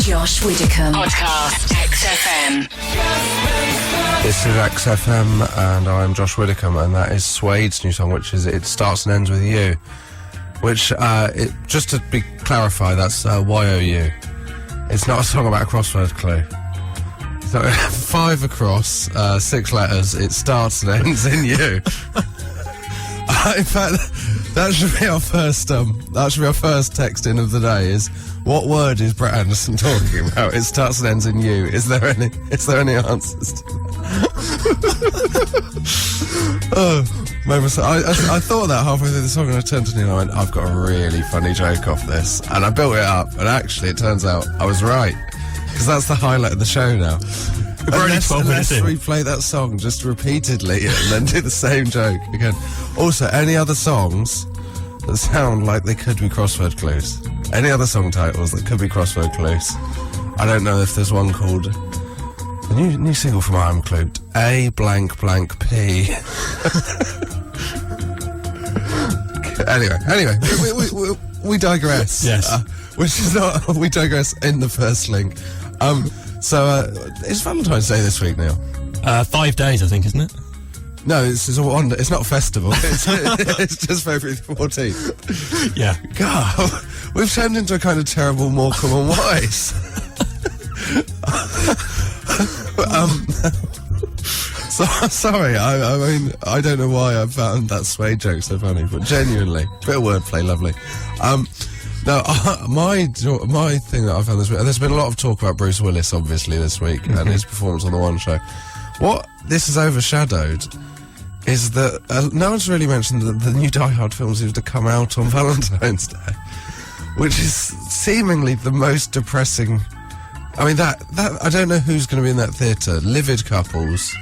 Josh Widdicombe. Podcast XFM. This is XFM and I'm Josh Widdicombe, and that is Suede's new song, which is It Starts and Ends With You, which, just to be clarified, that's Y-O-U. It's not a song about a crossword clue. So 5 across, 6 letters, it starts and ends in you. In fact, that should be our first texting of the day. Is what word is Brett Anderson talking about? It starts and ends in you. Is there any answers to that? I thought that halfway through the song, and I turned to Neil and I went, I've got a really funny joke off this, and I built it up, and actually it turns out I was right, because that's the highlight of the show now. We're only 12 minutes in. We play that song just repeatedly and then do the same joke again. Also, any other songs that sound like they could be crossword clues? Any other song titles that could be crossword clues? I don't know if there's one called the new single from I Am Clued, A blank blank P. Anyway, we digress. Yes. Which is not, we digress in the first link. So it's Valentine's Day this week, Neil. 5 days, I think, isn't it? No, it's not a festival. It's just February the 14th. Yeah. God, we've turned into a kind of terrible Morecambe and Wise. Sorry, I mean, I don't know why I found that Suede joke so funny, but genuinely, bit of wordplay, lovely. Now, my thing that I found this week, there's been a lot of talk about Bruce Willis, obviously, this week, and his performance on The One Show. What this has overshadowed is that no one's really mentioned that the new Die Hard film seems to come out on Valentine's Day, which is seemingly the most depressing. I mean, that I don't know who's going to be in that theatre. Livid couples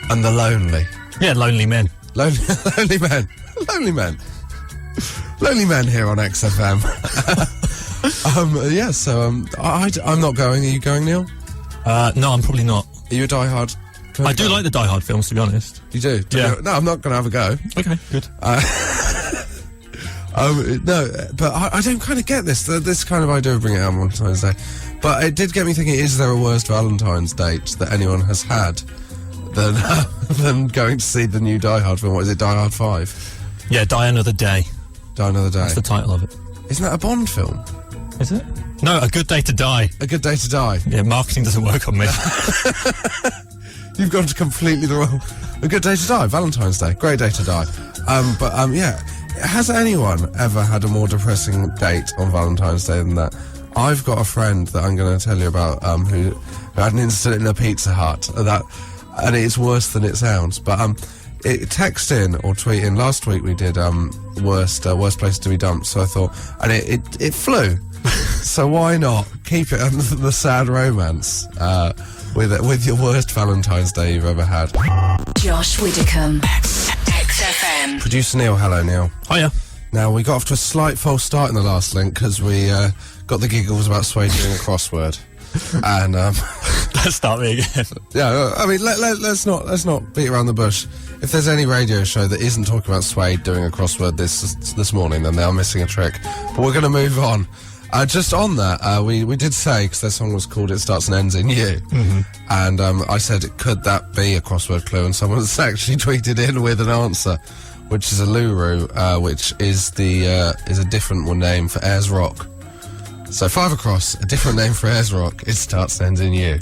and the lonely. Yeah, lonely men. Lonely men. Lonely men. Lonely men here on XFM. I'm not going. Are you going, Neil? No, I'm probably not. Are you a Die Hard? I do like the Die Hard films, to be honest. You do? Yeah. No, I'm not going to have a go. Okay, good. No, but I don't kind of get this kind of idea of bringing it out on Valentine's Day. But it did get me thinking, is there a worse Valentine's date that anyone has had than going to see the new Die Hard film? What is it, Die Hard 5? Yeah, Die Another Day. Die Another Day. That's the title of it. Isn't that a Bond film? Is it? No, A Good Day to Die. A Good Day to Die. Yeah, marketing doesn't work on me. You've gone to completely the wrong... A Good Day to Die, Valentine's Day. Great day to die. Yeah. Has anyone ever had a more depressing date on Valentine's Day than that? I've got a friend that I'm going to tell you about who had an incident in a Pizza Hut, and it's worse than it sounds. But text in or tweet in. Last week we did worst place to be dumped, so I thought, and it flew. So why not keep it under the sad romance with your worst Valentine's Day you've ever had? Josh Widdicombe. XFM. Producer Neil, hello Neil. Hiya. Now, we got off to a slight false start in the last link because we got the giggles about Suede doing a crossword. And let's start me again. Yeah, I mean, let's not beat around the bush. If there's any radio show that isn't talking about Suede doing a crossword this morning, then they are missing a trick. But we're going to move on. Just on that, we did say, because their song was called It Starts and Ends in You, and I said, could that be a crossword clue? And someone has actually tweeted in with an answer, which is a Luru, which is a different name for Ayers Rock. So 5 across, a different name for Ayers Rock. It starts and ends in you.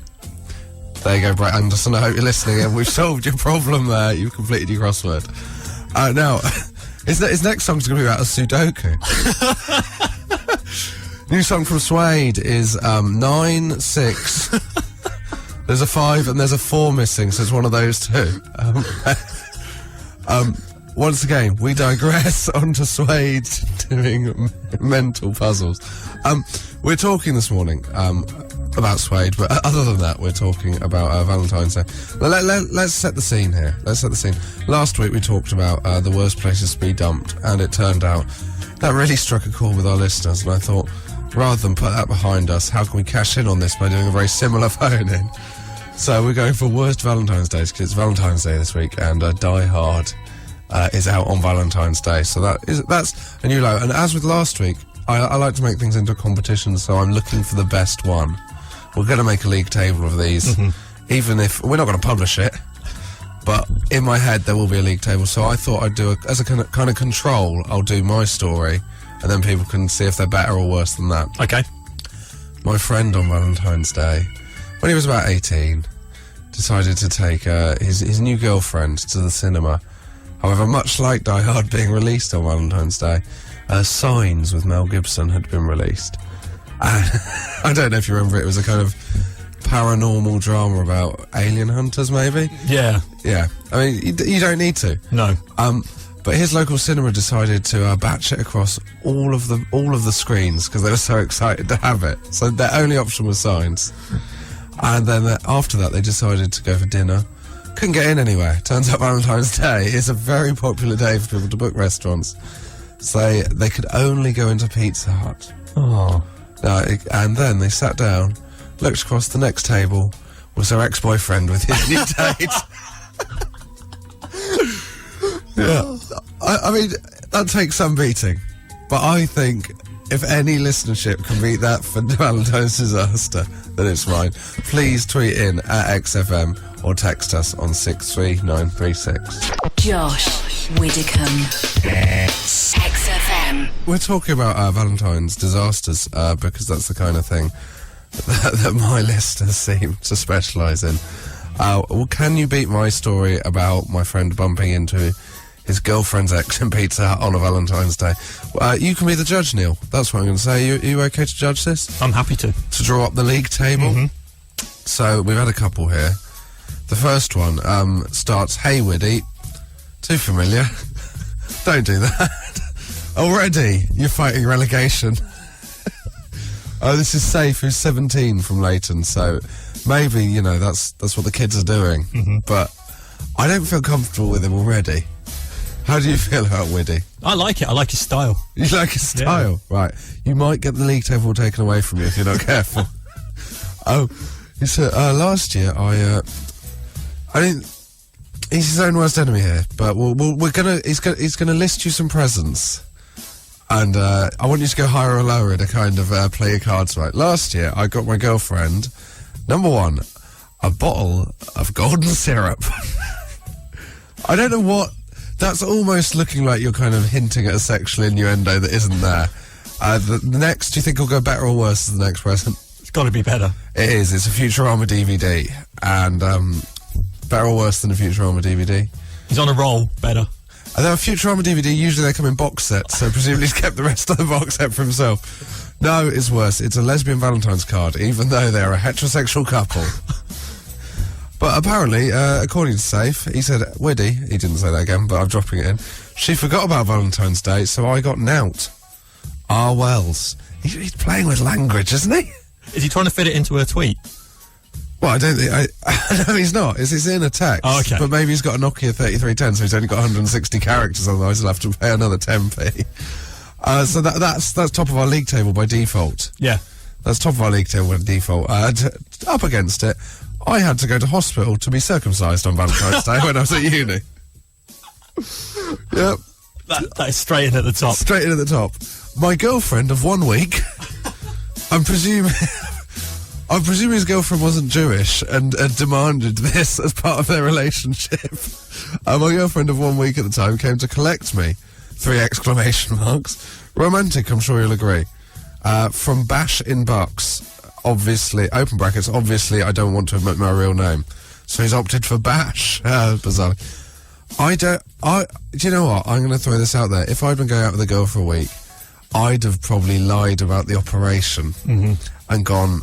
There you go, Brett Anderson. I hope you're listening, and we've solved your problem there. You've completed your crossword. Now, his next song's going to be about a Sudoku. New song from Suede is 9-6. There's a 5 and there's a 4 missing, so it's one of those two. Once again, we digress onto Suede doing mental puzzles. We're talking this morning about Suede, but other than that, we're talking about Valentine's Day. Let's set the scene here. Last week we talked about the worst places to be dumped, and it turned out that really struck a chord with our listeners, and I thought, rather than put that behind us, how can we cash in on this by doing a very similar phone-in? So we're going for worst Valentine's Days, because it's Valentine's Day this week, and Die Hard is out on Valentine's Day. So that's a new low. And as with last week, I like to make things into a competition, so I'm looking for the best one. we're going to make a league table of these, even if we're not going to publish it. But in my head, there will be a league table. So I thought I'd do as a kind of control. I'll do my story, and then people can see if they're better or worse than that. Okay. My friend on Valentine's Day, when he was about 18, decided to take his new girlfriend to the cinema. However, much like Die Hard being released on Valentine's Day, Signs with Mel Gibson had been released. I don't know if you remember it. It was a kind of paranormal drama about alien hunters, maybe? Yeah. Yeah. I mean, you don't need to. No. But his local cinema decided to batch it across all of the screens because they were so excited to have it. So their only option was Signs. And then after that, they decided to go for dinner. Couldn't get in anywhere. Turns out Valentine's Day is a very popular day for people to book restaurants. So they could only go into Pizza Hut. Oh. And then they sat down, looked across the next table, was her ex-boyfriend with his new date. Yeah. I mean, that takes some beating. But I think if any listenership can beat that for Valentine's disaster, then it's mine. Please tweet in at XFM or text us on 63936. Josh Widdicombe. XFM. We're talking about Valentine's disasters because that's the kind of thing that my listeners seem to specialise in. Well, can you beat my story about my friend bumping into his girlfriend's ex in Pizza Hut on a Valentine's Day? You can be the judge, Neil. That's what I'm going to say. Are you okay to judge this? I'm happy to. To draw up the league table? So, we've had a couple here. The first one starts, "Hey, Widdy." Too familiar. Don't do that. Already, you're fighting relegation. This is Safe, who's 17 from Leighton, so maybe, you know, that's what the kids are doing. But I don't feel comfortable with him already. How do you feel about Widdy? I like it. I like his style. You like his style? Yeah. Right. You might get the league table taken away from you if you're not careful. He said, last year I didn't... He's his own worst enemy here, but he's gonna list you some presents. And I want you to go higher or lower in a kind of play your cards right. Last year, I got my girlfriend, number one, a bottle of golden syrup. I don't know what... That's almost looking like you're kind of hinting at a sexual innuendo that isn't there. The next, do you think will go better or worse than the next present? It's got to be better. It is. It's a Futurama DVD. And better or worse than a Futurama DVD? He's on a roll. Better. And then a Futurama DVD, usually they come in box sets, so presumably he's kept the rest of the box set for himself. No, it's worse. It's a lesbian Valentine's card, even though they're a heterosexual couple. But apparently, according to Safe, he said, "Widdy," he didn't say that again, but I'm dropping it in, "She forgot about Valentine's Day, so I got nout." Wells. He's playing with language, isn't he? Is he trying to fit it into a tweet? Well, I don't think... no, he's not. It's in a text. Oh, okay. But maybe he's got a Nokia 3310, so he's only got 160 characters, otherwise he'll have to pay another 10p. So that's top of our league table by default. Yeah. That's top of our league table by default. Up against it, I had to go to hospital to be circumcised on Valentine's Day when I was at uni. Yep. That is straight in at the top. Straight in at the top. My girlfriend of 1 week, I'm presuming his girlfriend wasn't Jewish and demanded this as part of their relationship. My girlfriend of 1 week at the time came to collect me. 3 exclamation marks. Romantic, I'm sure you'll agree. From Bash in Bucks. Obviously, open brackets, obviously I don't want to admit my real name. So he's opted for Bash. Bizarre. Do you know what? I'm going to throw this out there. If I'd been going out with a girl for a week, I'd have probably lied about the operation and gone,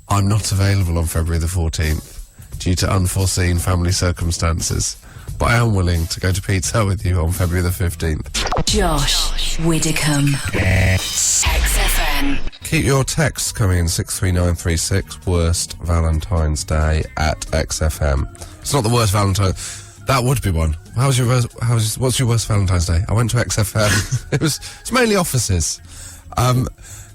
"I'm not available on February the 14th due to unforeseen family circumstances, but I am willing to go to Pizza with you on February the 15th. Josh Widdicombe. XFM. Keep your texts coming in 63936. Worst Valentine's Day at XFM. It's not the worst Valentine's. That would be one. What's your worst Valentine's Day? I went to XFM. It's mainly offices.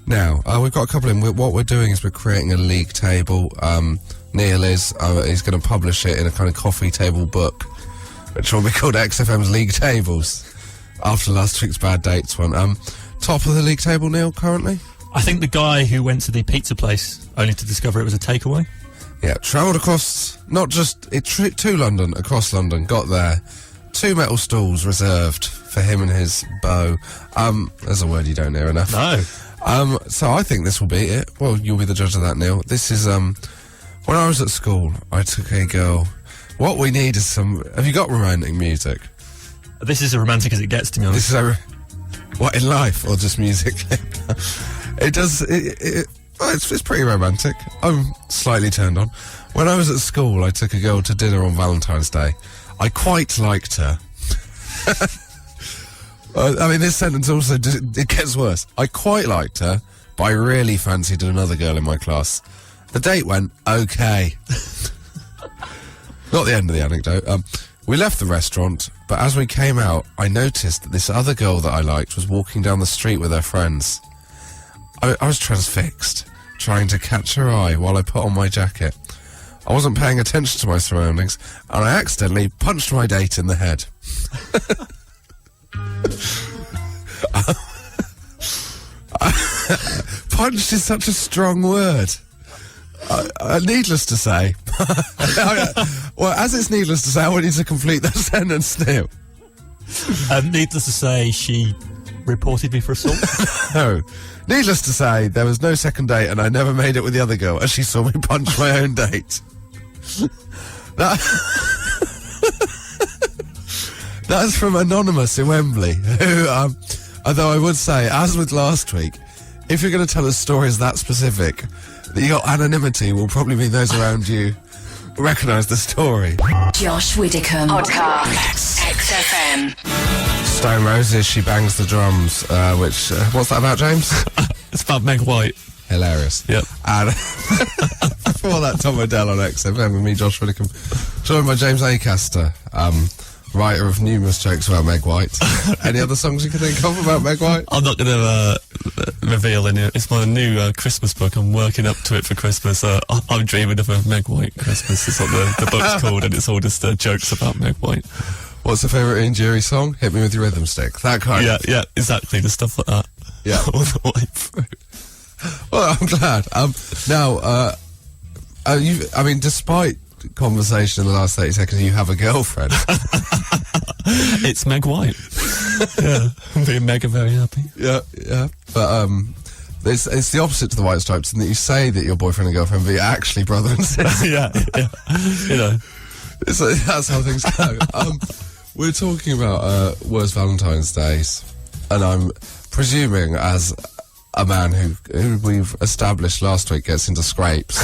Now, we've got a couple in. What we're doing is we're creating a league table. Neil is. He's going to publish it in a kind of coffee table book, which will be called XFM's League Tables, after last week's Bad Dates one. Top of the league table, Neil, currently? I think the guy who went to the pizza place only to discover it was a takeaway. Yeah, travelled across, not just to London, across London, got there. 2 metal stools reserved for him and his beau. There's a word you don't hear enough. No. So I think this will be it. Well, you'll be the judge of that, Neil. This is, when I was at school, I took a girl. What we need is have you got romantic music? This is as romantic as it gets, to be honest. This is what, in life, or just musically? It's pretty romantic. I'm slightly turned on. When I was at school, I took a girl to dinner on Valentine's Day. I quite liked her. I mean, this sentence also, it gets worse. I quite liked her, but I really fancied another girl in my class. The date went okay. Not the end of the anecdote. We left the restaurant, but as we came out, I noticed that this other girl that I liked was walking down the street with her friends. I was transfixed, trying to catch her eye while I put on my jacket. I wasn't paying attention to my surroundings, and I accidentally punched my date in the head. Punched is such a strong word. Needless to say. Well, as it's needless to say, I want you to complete that sentence, Neil. Needless to say, she reported me for assault. No. Needless to say, there was no second date, and I never made it with the other girl as she saw me punch my own date. That's from Anonymous in Wembley, who, although I would say, as with last week, if you're going to tell us stories that specific, your anonymity will probably mean those around you recognise the story. Josh Widdicombe. Podcast. XFM. Stone Roses, She Bangs the Drums, which, what's that about, James? It's about Meg White. Hilarious. Yep. And before that, Tom O'Dell on XFM with me, Josh Widdicombe, joined by James Acaster, writer of numerous jokes about Meg White. Any other songs you can think of about Meg White? I'm not going to reveal any. It's my new Christmas book. I'm working up to it for Christmas. I'm dreaming of a Meg White Christmas. It's what the book's called, and it's all just jokes about Meg White. What's your favourite Ian Jury song? Hit Me With Your Rhythm Stick. That kind of... Yeah, exactly. The stuff like that. Yeah. All the way through. Well, I'm glad. I mean, despite conversation in the last 30 seconds, you have a girlfriend. It's Meg White. Yeah, I'm being mega very happy. Yeah. But it's the opposite to the White Stripes in that you say that you're boyfriend and girlfriend, but you're actually brother and sister. yeah. You know. That's how things go. We're talking about worst Valentine's Days, and I'm presuming, as a man who we've established last week gets into scrapes,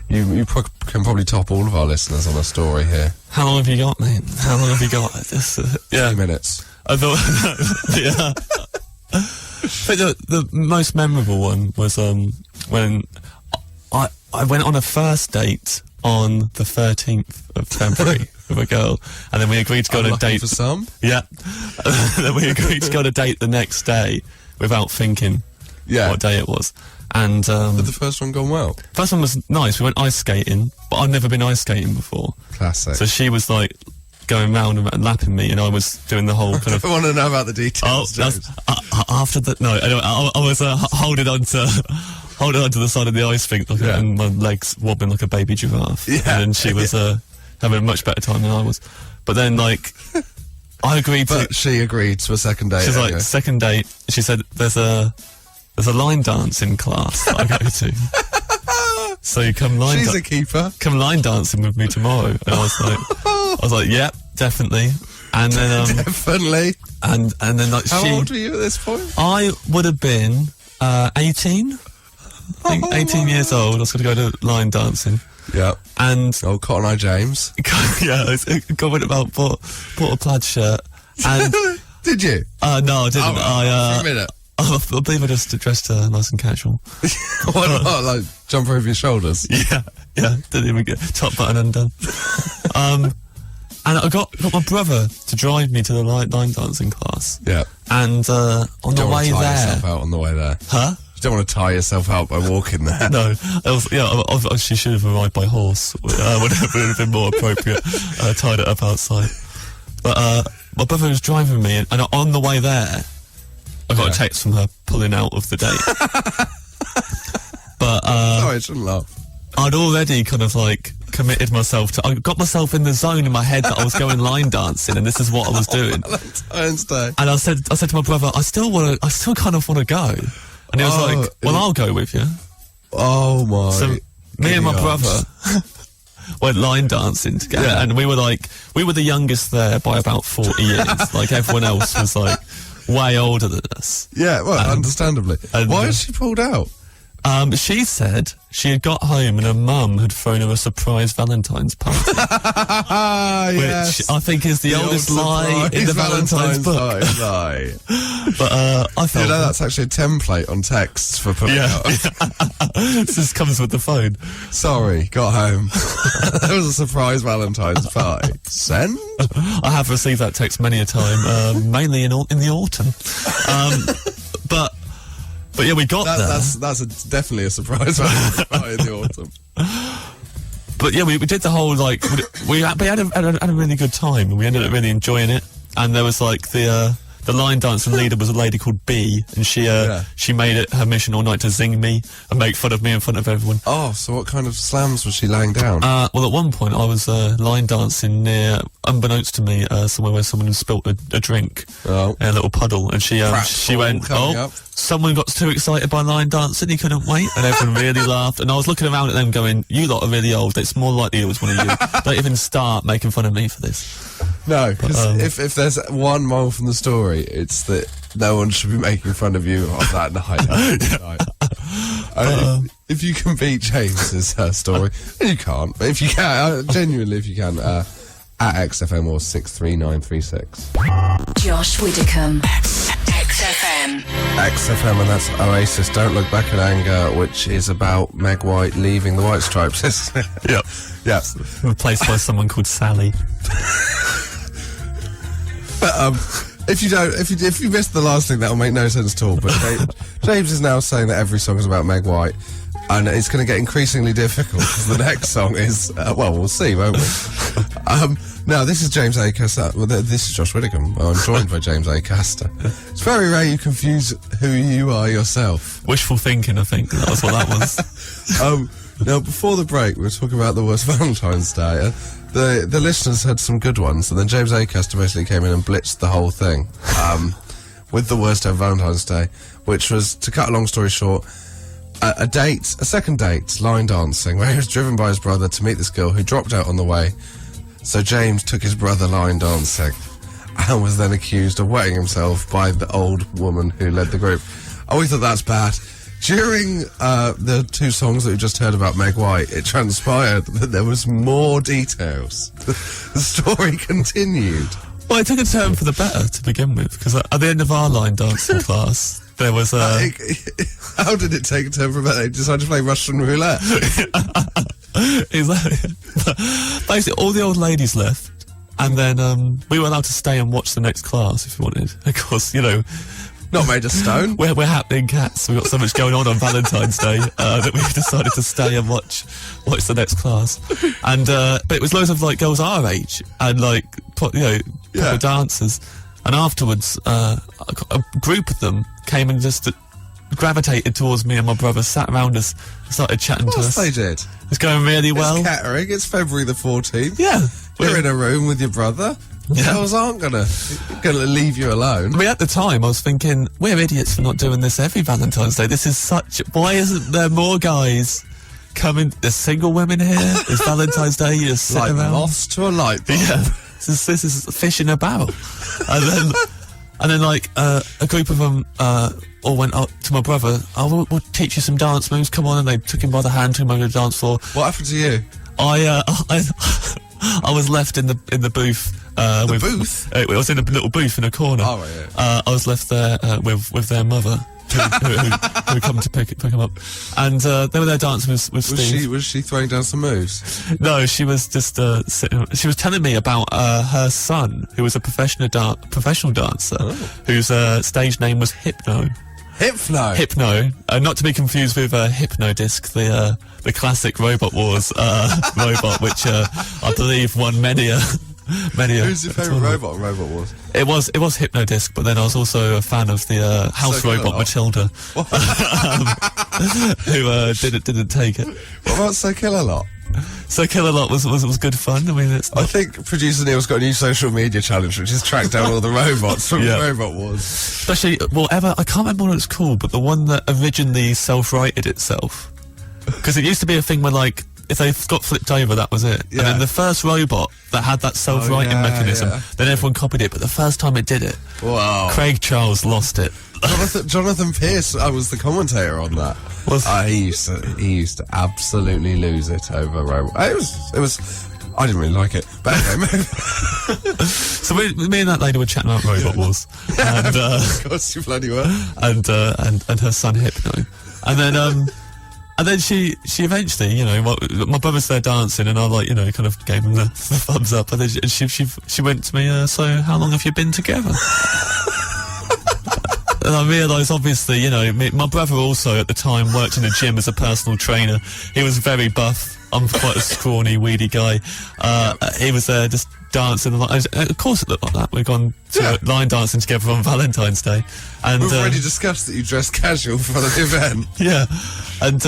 you can probably top all of our listeners on a story here. How long have you got, mate? How long have you got? Just, 2 minutes. I thought, yeah. But the most memorable one was when I went on a first date on the 13th of February with a girl, and then we agreed to go on a date for some. Yeah. Then we agreed to go on a date the next day without thinking what day it was. And Did the first one gone well? First one was nice. We went ice skating, but I'd never been ice skating before. Classic. So she was like going round and lapping me, and I was doing the whole kind of. I want to know about the details. After that, no, anyway, I was holding on to the side of the ice rink, and my legs wobbling like a baby giraffe. Yeah. And then she was having a much better time than I was. But then, like, I agreed to. But she agreed to a second date. She's like, second date. She said, "There's a line dancing class that I go to. So you come line. She's a keeper. Come line dancing with me tomorrow." And I was like, "Yep, definitely." And then definitely. And then like how old were you at this point? I would have been 18. I think 18 years old. I was going to go to line dancing. Yeah. And Cotton Eye James. Yeah, I went about bought a plaid shirt. And did you? No, I didn't. For a minute. I believe I just dressed nice and casual. Why not? Like jump over your shoulders? Yeah. Didn't even get top button undone. And I got my brother to drive me to the line dancing class. Yeah. And on the way there, yourself out on the way there. Huh? You don't want to tire yourself out by walking there. No. She should have arrived by horse. Would have been more appropriate. Tied it up outside. But my brother was driving me, and on the way there, I got a text from her pulling out of the date. But Sorry, I shouldn't laugh. I'd already kind of like committed myself to. I got myself in the zone in my head that I was going line dancing, and this is what I was doing. Valentine's Day. And I said to my brother, I still kind of want to go. And he was like, well, I'll go with you. Oh my! So me and my brother went line dancing together, and we were the youngest there by about 40 years. Like everyone else was like way older than us. Yeah, well, understandably. Why has she pulled out? She said she had got home and her mum had thrown her a surprise Valentine's party. Yes. Which I think is the oldest lie in the Valentine's book. Lie. But I felt... that's actually a template on texts for putting out. This just comes with the phone. Sorry, got home. There was a surprise Valentine's party. Send? I have received that text many a time, mainly in the autumn. But yeah, we got there. That's definitely a surprise Valentine's party in the autumn. But yeah, we did the whole like we had a really good time, and we ended up really enjoying it. And there was like the line dancing leader was a lady called B, and she made it her mission all night to zing me and make fun of me in front of everyone. Oh, so what kind of slams was she laying down? Well, at one point I was line dancing near, unbeknownst to me, somewhere where someone had spilt a drink in a little puddle, and she went, up. Someone got too excited by line dancing, he couldn't wait, and everyone really laughed. And I was looking around at them going, you lot are really old, it's more likely it was one of you. Don't even start making fun of me for this. No, because if there's one moral from the story, it's that no one should be making fun of you on that night. If you can beat James's story, and you can't, but if you can, genuinely if you can, at XFM or 63936. Josh Widdicombe. XFM. XFM, and that's Oasis, Don't Look Back in Anger, which is about Meg White leaving the White Stripes, isn't it? Yep. Yes. Replaced by someone called Sally. But if you missed the last thing, that'll make no sense at all. But James is now saying that every song is about Meg White, and it's going to get increasingly difficult because the next song is well, we'll see, won't we? Now, this is James Acaster. Well, this is Josh Widdicombe. I'm joined by James Acaster. It's very rare you confuse who you are yourself. Wishful thinking, I think. That was what that was. Now, before the break, we were talking about the worst Valentine's Day. The listeners had some good ones, and then James Acaster basically came in and blitzed the whole thing with the worst ever Valentine's Day, which was, to cut a long story short, a second date, line dancing, where he was driven by his brother to meet this girl who dropped out on the way. So James took his brother line dancing and was then accused of wetting himself by the old woman who led the group. Oh, we thought that's bad. During the two songs that we just heard about Meg White, it transpired that there was more details. The story continued. Well, it took a turn for the better to begin with, because at the end of our line dancing class, there was a... How did it take a turn for the better? They decided to play Russian roulette. Basically, all the old ladies left, and then we were allowed to stay and watch the next class if we wanted. Of course, you know... Not made of stone. We're happening cats. We've got so much going on Valentine's Day that we decided to stay and watch the next class. And but it was loads of like girls our age and like proper dancers. And afterwards, a group of them came and just gravitated towards me and my brother, sat around us, and started chatting to us. They did. It's going really well. It's catering. It's February the 14th. Yeah, you're in a room with your brother. Yeah. Girls aren't gonna leave you alone. I mean, at the time, I was thinking, we're idiots for not doing this every Valentine's Day. This is why isn't there more guys coming? There's single women here. It's Valentine's Day. You just sit like around. moths to a light bulb. Yeah, this is fish in a barrel. And then like a group of them all went up to my brother. Oh, we'll teach you some dance moves. Come on, and they took him by the hand, took him over the dance floor. What happened to you? I was left in the booth. Booth? I was in a little booth in a corner. Oh, right, yeah. I was left there with their mother, who come to pick them up, and they were there dancing with Steve. Was she throwing down some moves? No, she was just sitting. She was telling me about her son, who was a professional dancer, whose stage name was Hypno. Hypno, not to be confused with Hypnodisc, the classic Robot Wars robot, which I believe won many a Who's your favourite robot? Robot Wars. It was Hypnodisc, but then I was also a fan of the house So robot Matilda, who didn't take it. What about So Kill a Lot? So Kill a Lot was good fun. I mean, it's I think producer Neil's got a new social media challenge, which is track down all the robots from Robot Wars. especially I can't remember what it's called, but the one that originally self-righted itself. Because it used to be a thing where, like, if they got flipped over, that was it. Yeah. And then the first robot that had that self-righting mechanism, then everyone copied it. But the first time it did it, Wow. Craig Charles lost it. Jonathan Pierce, I was the commentator on that. He used to absolutely lose it over robot. It was. I didn't really like it, but anyway. So me and that lady were chatting about Robot Wars, and Of course you bloody were. and her son Hypno, and then she eventually, you know, my brother's there dancing, and I, like, you know, kind of gave him the thumbs up, and then she went to me, so how long have you been together? And I realised, obviously, you know, my brother also at the time worked in a gym as a personal trainer. He was very buff. I'm quite a scrawny, weedy guy. He was there just dancing. Of course it looked like that. We've gone to line dancing together on Valentine's Day. And We've already discussed that you dressed casual for the event. yeah. And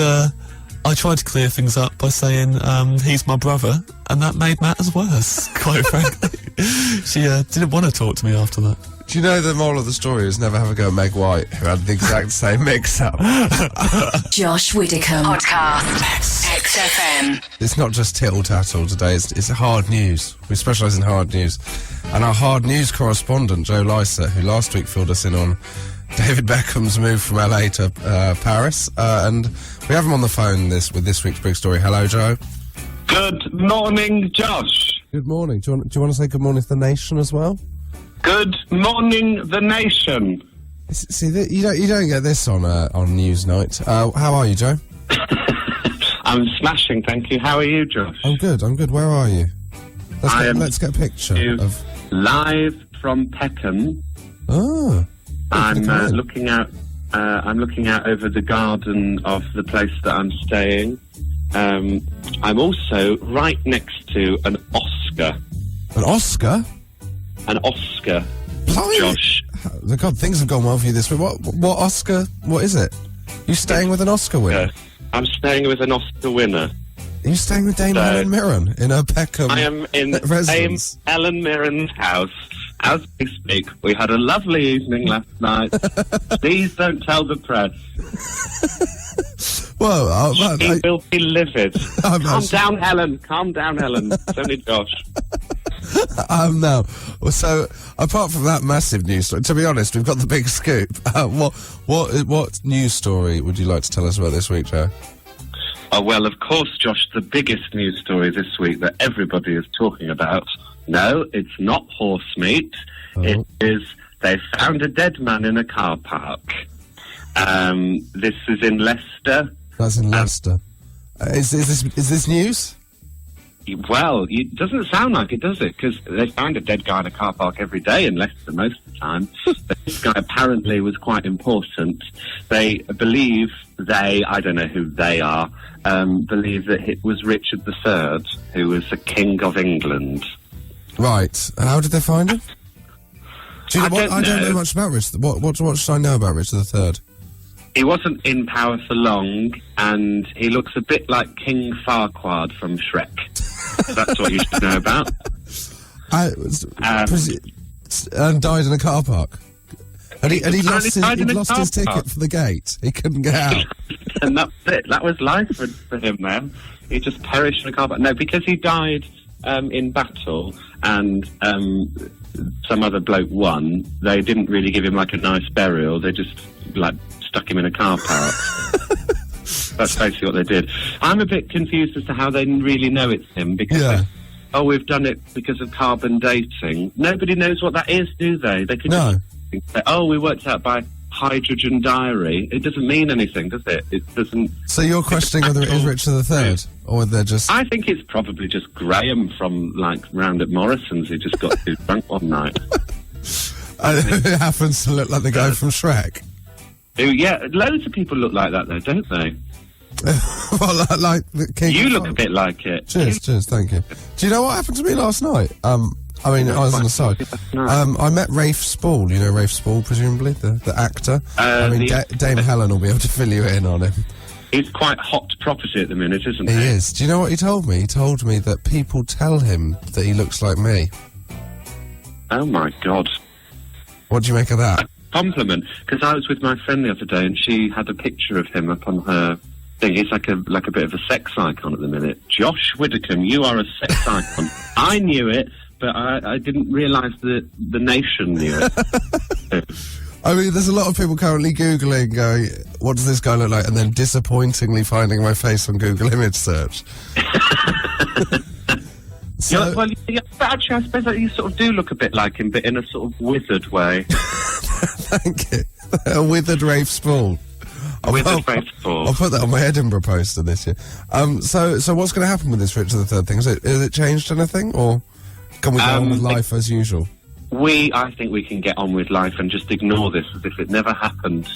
I tried to clear things up by saying he's my brother, and that made matters worse, quite frankly. She didn't want to talk to me after that. Do you know the moral of the story is never have a go at Meg White, who had the exact same mix-up? Josh Widdicombe podcast. XFM. It's not just tittle-tattle today, it's hard news. We specialise in hard news. And our hard news correspondent, Joe Lycett, who last week filled us in on David Beckham's move from LA to Paris. And we have him on the phone with this week's big story. Hello, Joe. Good morning, Josh. Good morning. Do you want to say good morning to the nation as well? Good morning, the nation. See, you don't get this on Newsnight. How are you, Joe? I'm smashing, thank you. How are you, Josh? I'm good. Where are you? Let's get a picture of live from Peckham. Oh, I'm looking out. I'm looking out over the garden of the place that I'm staying. I'm also right next to an Oscar. An Oscar? An Oscar. Blimey. Josh. God, things have gone well for you this week. What Oscar? What is it? You staying with an Oscar winner? I'm staying with an Oscar winner. Are you staying with Dame Helen Mirren in her Peckham I am in Dame Helen Mirren's house as we speak. We had a lovely evening last night. Please don't tell the press. Well, He will be livid. Calm down, Helen. It's only Josh. No. Well, so apart from that massive news story, to be honest, we've got the big scoop. What news story would you like to tell us about this week, Joe? Oh, well, of course, Josh, the biggest news story this week that everybody is talking about. No, it's not horse meat. Oh. It is they found a dead man in a car park. This is in Leicester. That's in Leicester. Is this news? Well, it doesn't sound like it, does it? Because they find a dead guy in a car park every day in Leicester most of the time. But this guy apparently was quite important. They believe I don't know who they are, believe that it was Richard III, who was the King of England. Right. How did they find him? I don't know much about Richard. What should I know about Richard III? He wasn't in power for long, and he looks a bit like King Farquaad from Shrek. That's what you should know about. And died in a car park. And he lost his ticket for the gate. He couldn't get out. And that's it. That was life for him then. He just perished in a car park. No, because he died in battle, and some other bloke won. They didn't really give him like a nice burial. They just stuck him in a car park. That's basically what they did. I'm a bit confused as to how they really know it's him, because we've done it because of carbon dating. Nobody knows what that is, do they? They could just say, we worked out by hydrogen diary. It doesn't mean anything, does it? It doesn't. So you're questioning whether it is Richard III, or whether they're just... I think it's probably just Graham from round at Morrison's who just got too drunk one night. It happens to look like the guy from Shrek. Yeah, loads of people look like that though, don't they? Well, like the King. You look a bit like it. Cheers, thank you. Do you know what happened to me last night? I mean, I was on the side. No. I met Rafe Spall. You know Rafe Spall, presumably, the actor. I mean, Dame Helen will be able to fill you in on him. He's quite hot property at the minute, isn't he? He is. Do you know what he told me? He told me that people tell him that he looks like me. Oh my God! What do you make of that? Compliment, because I was with my friend the other day and she had a picture of him up on her thing. He's like a bit of a sex icon at the minute. Josh Widdicombe, you are a sex icon. I knew it, but I didn't realise that the nation knew it. I mean, there's a lot of people currently Googling, going, what does this guy look like? And then disappointingly finding my face on Google image search. So, but actually, I suppose that you sort of do look a bit like him, but in a sort of withered way. Thank you. A withered Rafe Spall. Withered Rafe Spall. I'll put that on my Edinburgh poster this year. So what's going to happen with this Richard III thing? Has it changed anything, or can we go on with life as usual? I think we can get on with life and just ignore this as if it never happened.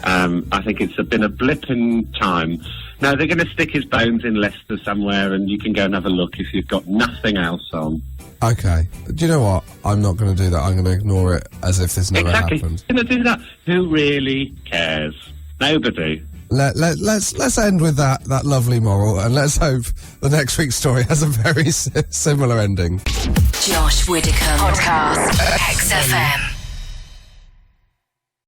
I think it's been a blip in time. No, they're going to stick his bones in Leicester somewhere, and you can go and have a look if you've got nothing else on. Okay. Do you know what? I'm not going to do that. I'm going to ignore it as if this never happened. Going to do that? Who really cares? Nobody. Let's end with that lovely moral, and let's hope the next week's story has a very similar ending. Josh Widdicombe Podcast. XFM.